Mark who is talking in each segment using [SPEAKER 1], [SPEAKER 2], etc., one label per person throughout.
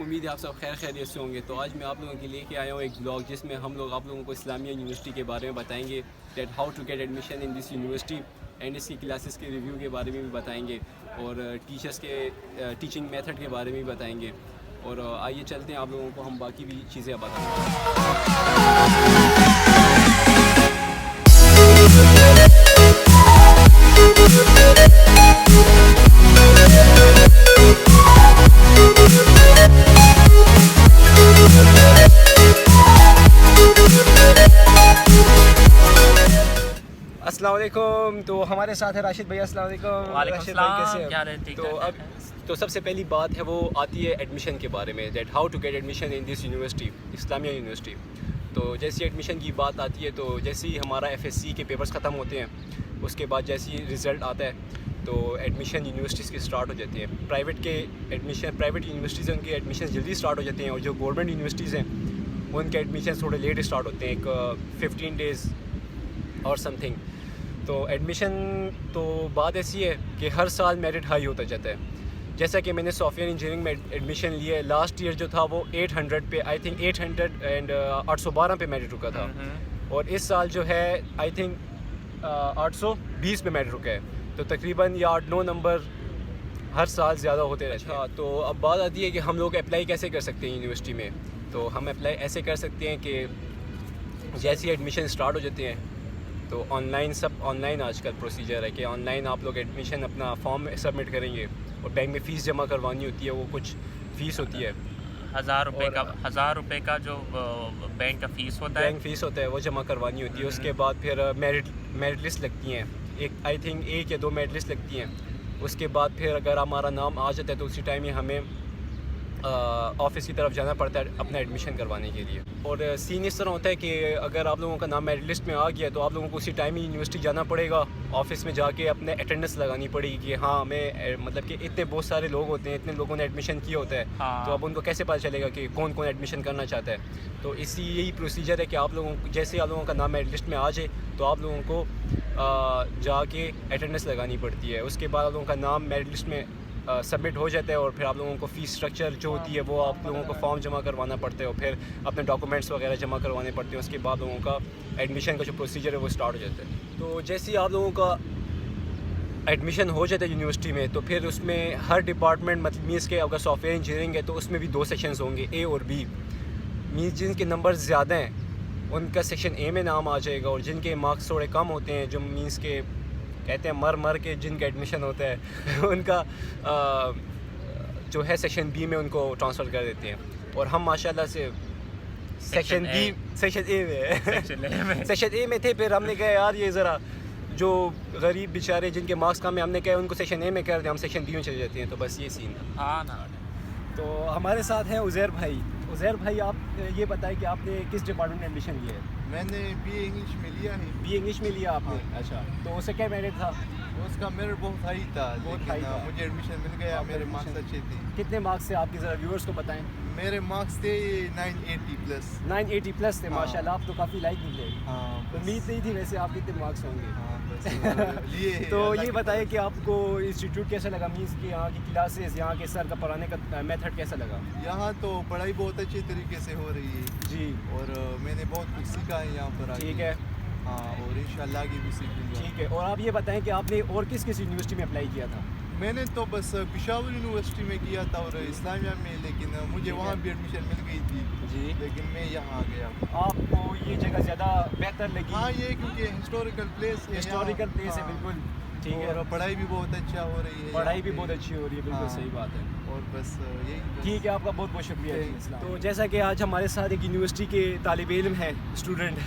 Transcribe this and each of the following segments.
[SPEAKER 1] امید ہے آپ سب خیر خیریت سے ہوں گے. تو آج میں آپ لوگوں کے لیے کے آیا ہوں ایک بلاگ جس میں ہم لوگ آپ لوگوں کو اسلامیہ یونیورسٹی کے بارے میں بتائیں گے that how to get admission in this university and اس کی کلاسز کے ریویو کے بارے میں بھی بتائیں گے اور ٹیچرس کے ٹیچنگ میتھڈ کے بارے میں بھی بتائیں گے. اور آئیے چلتے ہیں آپ لوگوں کو ہم باقی بھی چیزیں بتائیں گے. السلام علیکم. تو ہمارے ساتھ ہے راشد بھائی. السلام علیکم.
[SPEAKER 2] وعلیکم السلام.
[SPEAKER 1] تو سب سے پہلی بات ہے وہ آتی ہے ایڈمیشن کے بارے میں that how to get admission in this university Islamia university. تو جیسی ایڈمیشن کی بات آتی ہے تو جیسے ہی ہمارا FSC کے پیپرز ختم ہوتے ہیں اس کے بعد جیسے ہی رزلٹ آتا ہے تو ایڈمیشن یونیورسٹیز کے اسٹارٹ ہو جاتے ہیں. پرائیویٹ یونیورسٹیز ہیں ان کے ایڈمیشن جلدی اسٹارٹ ہو جاتے ہیں اور جو گورنمنٹ یونیورسٹیز ہیں ان کے ایڈمیشن تھوڑے لیٹ اسٹارٹ ہوتے ہیں, ایک 15 days اور سم تھنگ. تو ایڈمیشن تو بات ایسی ہے کہ ہر سال میرٹ ہائی ہوتا جاتا ہے. جیسا کہ میں نے سافٹ ویئر انجینئرنگ میں ایڈمیشن لیا ہے, لاسٹ ایئر جو تھا وہ 800 پہ آئی تھنک 812 پہ میرٹ رکا تھا اور اس سال جو ہے آئی تھنک 820 پہ میرٹ رکا ہے. تو تقریباً یہ 8-9 نمبر ہر سال زیادہ ہوتے رہتے ہیں. تو اب بات آتی ہے کہ ہم لوگ اپلائی کیسے کر سکتے ہیں یونیورسٹی میں. تو ہم اپلائی ایسے کر سکتے ہیں کہ جیسے ایڈمیشن اسٹارٹ ہو جاتے ہیں تو آن لائن آج کل پروسیجر ہے کہ آن لائن آپ لوگ ایڈمیشن اپنا فارم سبمٹ کریں گے اور بینک میں فیس جمع کروانی ہوتی ہے. وہ کچھ فیس ہوتی ہے
[SPEAKER 2] 1000 روپے کا جو بینک کا فیس ہوتا ہے
[SPEAKER 1] وہ جمع کروانی ہوتی ہے. اس کے بعد پھر میرٹ لسٹ لگتی ہیں, آئی تھنک 1 یا 2 میرٹ لسٹ لگتی ہیں. اس کے بعد پھر اگر ہمارا نام آ جاتا ہے تو اسی ٹائم ہی ہمیں آفس کی طرف جانا پڑتا ہے اپنا ایڈمیشن کروانے کے لیے. اور سین اس طرح ہوتا ہے کہ اگر آپ لوگوں کا نام میرٹ لسٹ میں آ گیا تو آپ لوگوں کو اسی ٹائم ہی یونیورسٹی جانا پڑے گا, آفس میں جا کے اپنے اٹینڈنس لگانی پڑے گی کہ ہاں ہمیں مطلب کہ اتنے بہت سارے لوگ ہوتے ہیں, اتنے لوگوں نے ایڈمیشن کیا ہوتا ہے تو اب ان کو کیسے پتہ چلے گا کہ کون کون ایڈمیشن کرنا چاہتا ہے. تو یہی پروسیجر ہے کہ آپ لوگوں جیسے آپ لوگوں کا نام میرٹ لسٹ میں آ جائے تو آپ لوگوں کو جا کے اٹینڈنس لگانی پڑتی ہے. اس کے بعد آپ لوگوں کا نام میرٹ لسٹ میں سبمٹ ہو جاتا ہے اور پھر آپ لوگوں کو فیس اسٹرکچر جو ہوتی ہے وہ آپ لوگوں کو فارم جمع کروانا پڑتا ہے اور پھر اپنے ڈاکومنٹس وغیرہ جمع کروانے پڑتے ہیں. اس کے بعد لوگوں کا ایڈمیشن کا جو پروسیجر ہے وہ اسٹارٹ ہو جاتا ہے. تو جیسے ہی آپ لوگوں کا ایڈمیشن ہو جاتا ہے یونیورسٹی میں تو پھر اس میں ہر ڈپارٹمنٹ مطلب مینس کہ اگر سافٹ ویئر انجینئرنگ ہے تو اس میں بھی 2 سیکشنز ہوں گے, A اور B. مینس جن کے نمبر زیادہ ہیں ان کا سیکشن A میں نام آ جائے گا اور جن کے مارکس تھوڑے کم ہوتے ہیں جو مینس کے کہتے ہیں مر کے جن کا ایڈمیشن ہوتا ہے ان کا جو ہے سیکشن B میں ان کو ٹرانسفر کر دیتے ہیں. اور ہم ماشاءاللہ سے سیکشن A میں تھے. پھر ہم نے کہا یار یہ ذرا جو غریب بیچارے جن کے مارکس کم ہیں ہم نے کہا ان کو سیکشن A میں کر دیں, ہم سیکشن B میں چلے جاتے ہیں. تو بس یہ سین تھا. تو ہمارے ساتھ ہیں عزیر بھائی. عزیر بھائی آپ یہ بتائیں کہ آپ نے کس ڈپارٹمنٹ میں ایڈمیشن لیا ہے؟
[SPEAKER 3] میں نے BA انگلش میں لیا ہے.
[SPEAKER 1] BA انگلش میں لیا آپ نے؟ اچھا. تو اس سے کیا میرٹ تھا؟
[SPEAKER 3] اس کا میرٹ بہت ہائی تھا لیکن مجھے ایڈمیشن مل گیا. میرے مارکس اچھے تھے.
[SPEAKER 1] کتنے مارکس تھے آپ کے ذرا ویورز کو بتائیں.
[SPEAKER 3] میرے مارکس تھے 980+.
[SPEAKER 1] 980+ تھے. ماشاءاللہ آپ تو کافی لائک نکلے. امید نہیں تھی ویسے آپ کتنے مارکس ہوں گے. تو یہ بتائیں کہ آپ کو انسٹیٹیوٹ کیسا لگا, مینس کہ یہاں کی کلاسز, یہاں کے سر کا پڑھانے کا میتھڈ کیسا لگا؟
[SPEAKER 3] یہاں تو پڑھائی بہت اچھے طریقے سے ہو رہی ہے
[SPEAKER 1] جی,
[SPEAKER 3] اور میں نے بہت کچھ سیکھا ہے یہاں پر.
[SPEAKER 1] ٹھیک ہے.
[SPEAKER 3] ہاں, اور انشاءاللہ آگے بھی سیکھوں گا.
[SPEAKER 1] ٹھیک ہے. اور آپ یہ بتائیں کہ آپ نے اور کس یونیورسٹی میں اپلائی کیا تھا؟
[SPEAKER 3] میں نے تو بس پشاور یونیورسٹی میں کیا تھا اور اسلامیہ میں, لیکن مجھے وہاں بھی ایڈمیشن مل گئی تھی
[SPEAKER 1] جی,
[SPEAKER 3] لیکن میں یہاں آ گیا.
[SPEAKER 1] آپ کو یہ جگہ زیادہ بہتر لگی؟
[SPEAKER 3] ہاں, یہ کیونکہ ہسٹوریکل پلیس
[SPEAKER 1] ہے. بالکل ٹھیک ہے.
[SPEAKER 3] اور پڑھائی بھی بہت اچھا ہو رہی ہے.
[SPEAKER 1] پڑھائی بھی بہت اچھی ہو رہی ہے. بالکل صحیح بات ہے.
[SPEAKER 3] اور بس یہی
[SPEAKER 1] ٹھیک ہے. آپ کا بہت بہت شکریہ. تو جیسا کہ آج ہمارے ساتھ ایک یونیورسٹی کے طالب علم ہیں, اسٹوڈنٹ,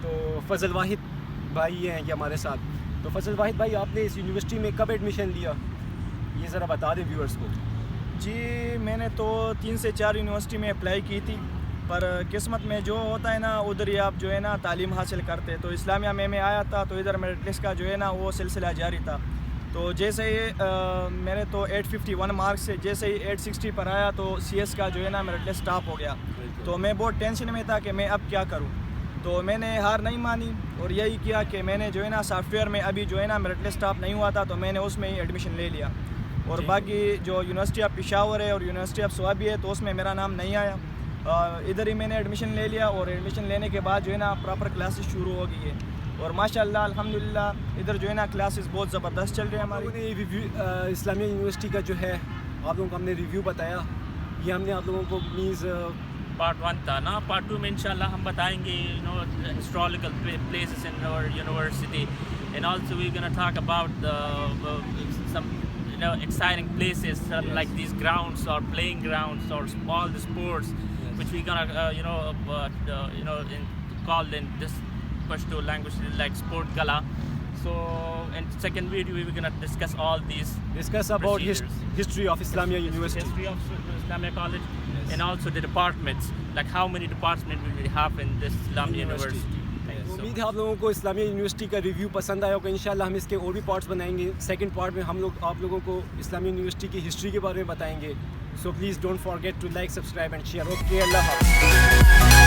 [SPEAKER 1] تو فضل واحد بھائی یہ ہیں کہ ہمارے ساتھ. تو فضل واحد بھائی آپ نے اس یونیورسٹی میں کب ایڈمیشن لیا, یہ ذرا بتا دیں ویورز کو.
[SPEAKER 4] جی, میں نے تو 3 سے 4 یونیورسٹی میں اپلائی کی تھی, پر قسمت میں جو ہوتا ہے نا ادھر ہی آپ جو ہے نا تعلیم حاصل کرتے. تو اسلامیہ میں آیا تھا تو ادھر میرٹ لسٹ کا جو ہے نا وہ سلسلہ جاری تھا. تو جیسے ہی میرے تو 851 مارکس سے جیسے ہی 860 پر آیا تو CS کا جو ہے نا میرٹ لسٹ ٹاپ ہو گیا. تو میں بہت ٹینشن میں تھا کہ میں اب کیا کروں. تو میں نے ہار نہیں مانی اور یہی کیا کہ میں نے جو ہے نا سافٹ ویئر میں ابھی جو ہے نا میرٹ لسٹ ٹاپ نہیں ہوا تھا تو میں نے اس میں ہی ایڈمیشن لے لیا. اور باقی جو یونیورسٹی آف پشاور ہے اور یونیورسٹی آف سوابی ہے تو اس میں میرا نام نہیں آیا. ادھر ہی میں نے ایڈمیشن لے لیا اور ایڈمیشن لینے کے بعد جو ہے نا پراپر کلاسز شروع ہو گئی ہے اور ماشاء اللہ الحمدللہ ادھر جو ہے نا کلاسز بہت زبردست چل رہے ہیں ہمارے.
[SPEAKER 1] اسلامیہ یونیورسٹی کا جو ہے آپ لوگوں کو ہم نے ریویو بتایا, یہ ہم نے آپ لوگوں کو مینز
[SPEAKER 2] پارٹ 1 تھا نا. پارٹ 2 میں انشاءاللہ ہم بتائیں گے historical places in our university, and also we gonna talk about some exciting places like these grounds or playing grounds or all the sports which we gonna called in this Pashto language like sport gala. So in second video we were gonna discuss all these
[SPEAKER 1] about
[SPEAKER 2] procedures.
[SPEAKER 1] history of Islamia University.
[SPEAKER 2] History of Islamia College, and also the departments, like how many departments we have in this Islamia University.
[SPEAKER 1] امید ہے آپ لوگوں کو اسلامیہ university کا review پسند آیا ہوگا. انشاءاللہ ہم اس کے اور بھی پارٹس بنائیں گے. سیکنڈ پارٹ میں ہم لوگ آپ لوگوں کو اسلامیہ یونیورسٹی کی ہسٹری کے بارے میں بتائیں گے. So please don't forget to like, subscribe and share. Okay, اللہ حافظ.